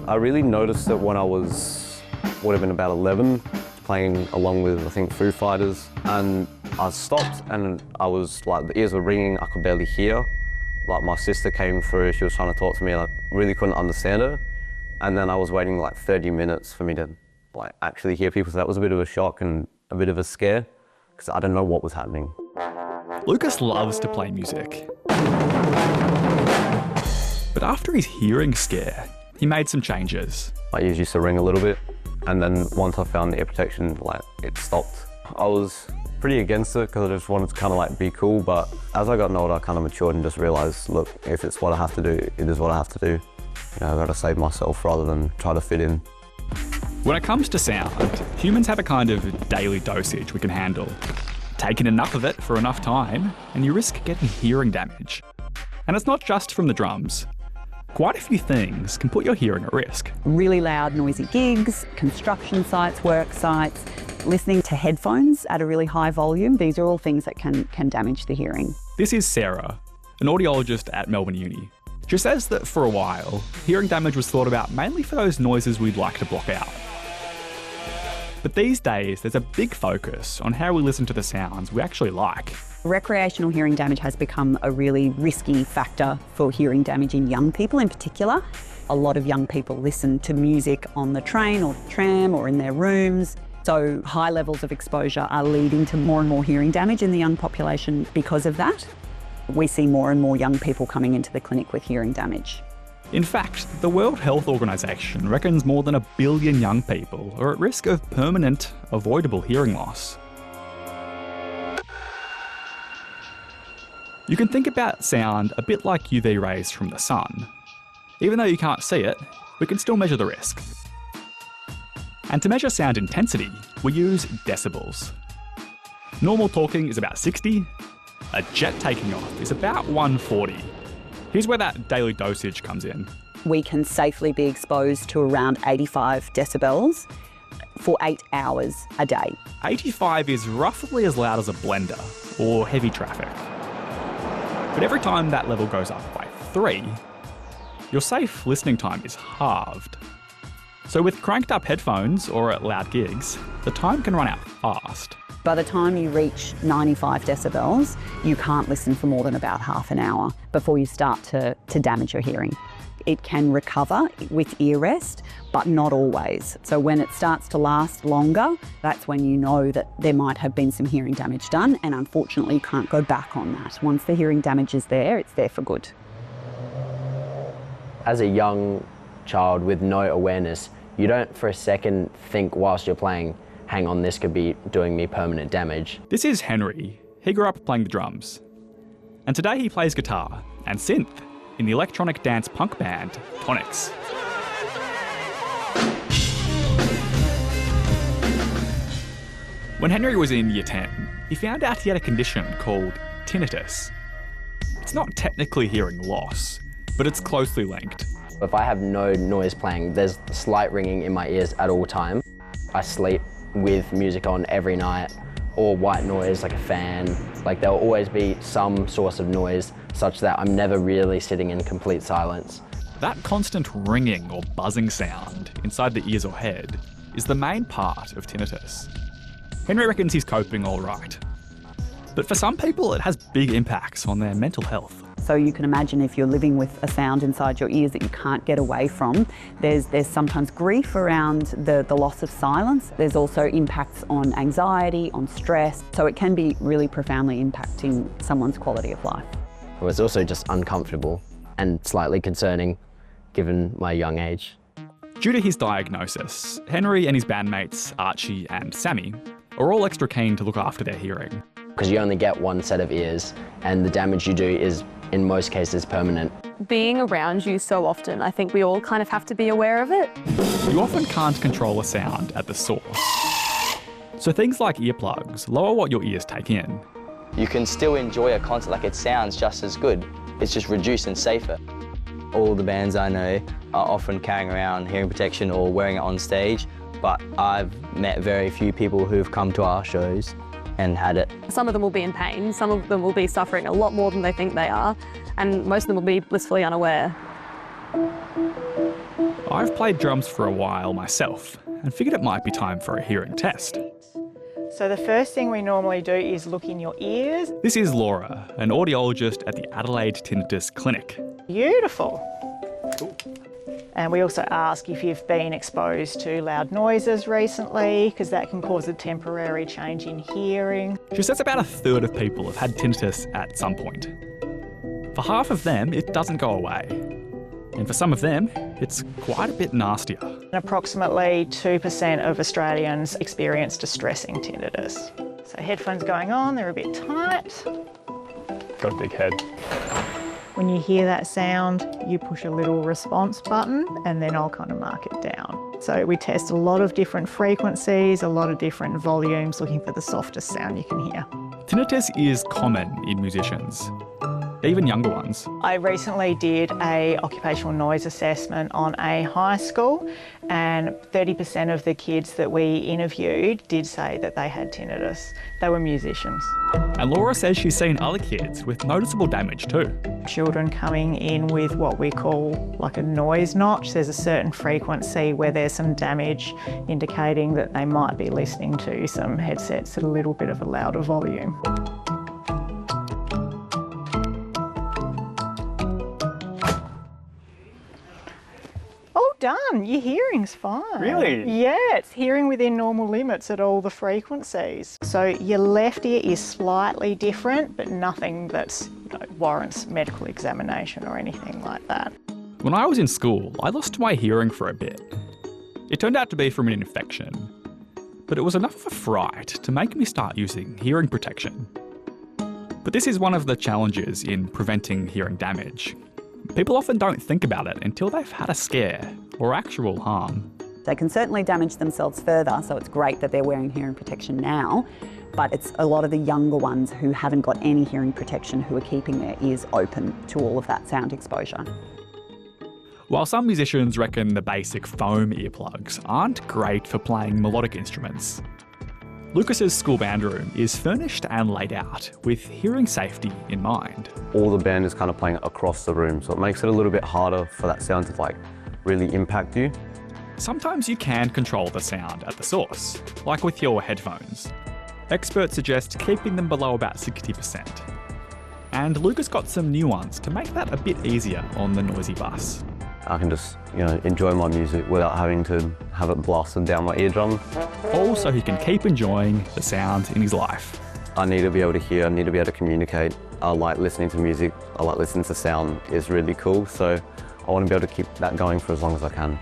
I really noticed it when I would have been about 11, playing along with, I think, Foo Fighters. And I stopped and I was like, the ears were ringing, I could barely hear. Like my sister came through, she was trying to talk to me, and I really couldn't understand her. And then I was waiting like 30 minutes for me to like actually hear people. So that was a bit of a shock and a bit of a scare, because I didn't know what was happening. Lucas loves to play music. But after his hearing scare, he made some changes. My ears used to ring a little bit, and then once I found the ear protection, like, it stopped. I was pretty against it because I just wanted to kind of like be cool, but as I got older, I kind of matured and just realised, look, if it's what I have to do, it is what I have to do. You know, I've got to save myself rather than try to fit in. When it comes to sound, humans have a kind of daily dosage we can handle. Take in enough of it for enough time, and you risk getting hearing damage. And it's not just from the drums. Quite a few things can put your hearing at risk. Really loud, noisy gigs, construction sites, work sites, listening to headphones at a really high volume. These are all things that can damage the hearing. This is Sarah, an audiologist at Melbourne Uni. She says that for a while, hearing damage was thought about mainly for those noises we'd like to block out. But these days, there's a big focus on how we listen to the sounds we actually like. Recreational hearing damage has become a really risky factor for hearing damage in young people in particular. A lot of young people listen to music on the train or tram or in their rooms. So high levels of exposure are leading to more and more hearing damage in the young population because of that. We see more and more young people coming into the clinic with hearing damage. In fact, the World Health Organization reckons more than 1 billion young people are at risk of permanent, avoidable hearing loss. You can think about sound a bit like UV rays from the sun. Even though you can't see it, we can still measure the risk. And to measure sound intensity, we use decibels. Normal talking is about 60, a jet taking off is about 140. Here's where that daily dosage comes in. We can safely be exposed to around 85 decibels for 8 hours a day. 85 is roughly as loud as a blender or heavy traffic. But every time that level goes up by 3, your safe listening time is halved. So with cranked up headphones or at loud gigs, the time can run out fast. By the time you reach 95 decibels, you can't listen for more than about half an hour before you start to damage your hearing. It can recover with ear rest, but not always. So when it starts to last longer, that's when you know that there might have been some hearing damage done, and unfortunately you can't go back on that. Once the hearing damage is there, it's there for good. As a young child with no awareness, you don't for a second think whilst you're playing, hang on, this could be doing me permanent damage. This is Henry. He grew up playing the drums. And today he plays guitar and synth in the electronic dance punk band, Tinitus. When Henry was in year 10, he found out he had a condition called Tinitus. It's not technically hearing loss, but it's closely linked. If I have no noise playing, there's slight ringing in my ears at all time. I sleep with music on every night, or white noise like a fan. Like there'll always be some source of noise such that I'm never really sitting in complete silence. That constant ringing or buzzing sound inside the ears or head is the main part of tinnitus. Henry reckons he's coping all right. But for some people, it has big impacts on their mental health. So you can imagine if you're living with a sound inside your ears that you can't get away from, there's sometimes grief around the loss of silence. There's also impacts on anxiety, on stress. So it can be really profoundly impacting someone's quality of life. It was also just uncomfortable and slightly concerning given my young age. Due to his diagnosis, Henry and his bandmates Archie and Sammy are all extra keen to look after their hearing. Because you only get one set of ears and the damage you do is, in most cases, permanent. Being around you so often, I think we all kind of have to be aware of it. You often can't control a sound at the source. So things like earplugs lower what your ears take in. You can still enjoy a concert like it sounds just as good. It's just reduced and safer. All the bands I know are often carrying around hearing protection or wearing it on stage, but I've met very few people who've come to our shows and had it. Some of them will be in pain, some of them will be suffering a lot more than they think they are, and most of them will be blissfully unaware. I've played drums for a while myself and figured it might be time for a hearing test. So the first thing we normally do is look in your ears. This is Laura, an audiologist at the Adelaide Tinitus Clinic. Beautiful. And we also ask if you've been exposed to loud noises recently, because that can cause a temporary change in hearing. She says about a third of people have had tinnitus at some point. For half of them, it doesn't go away. And for some of them, it's quite a bit nastier. And approximately 2% of Australians experience distressing tinnitus. So headphones going on, they're a bit tight. Got a big head. When you hear that sound, you push a little response button and then I'll kind of mark it down. So we test a lot of different frequencies, a lot of different volumes, looking for the softest sound you can hear. Tinnitus is common in musicians, even younger ones. I recently did an occupational noise assessment on a high school, and 30% of the kids that we interviewed did say that they had tinnitus. They were musicians. And Laura says she's seen other kids with noticeable damage too. Children coming in with what we call like a noise notch. There's a certain frequency where there's some damage indicating that they might be listening to some headsets at a little bit of a louder volume. Done. Your hearing's fine. Really? Yeah, it's hearing within normal limits at all the frequencies. So your left ear is slightly different, but nothing that warrants medical examination or anything like that. When I was in school, I lost my hearing for a bit. It turned out to be from an infection, but it was enough of a fright to make me start using hearing protection. But this is one of the challenges in preventing hearing damage. People often don't think about it until they've had a scare or actual harm. They can certainly damage themselves further, so it's great that they're wearing hearing protection now, but it's a lot of the younger ones who haven't got any hearing protection who are keeping their ears open to all of that sound exposure. While some musicians reckon the basic foam earplugs aren't great for playing melodic instruments, Lucas's school band room is furnished and laid out with hearing safety in mind. All the band is kind of playing across the room, so it makes it a little bit harder for that sound to really impact you. Sometimes you can control the sound at the source, like with your headphones. Experts suggest keeping them below about 60%. And Lucas got some new ones to make that a bit easier on the noisy bus. I can just, enjoy my music without having to have it blasted down my eardrum. All so he can keep enjoying the sounds in his life. I need to be able to hear, I need to be able to communicate. I like listening to music, I like listening to sound. It's really cool, so I want to be able to keep that going for as long as I can.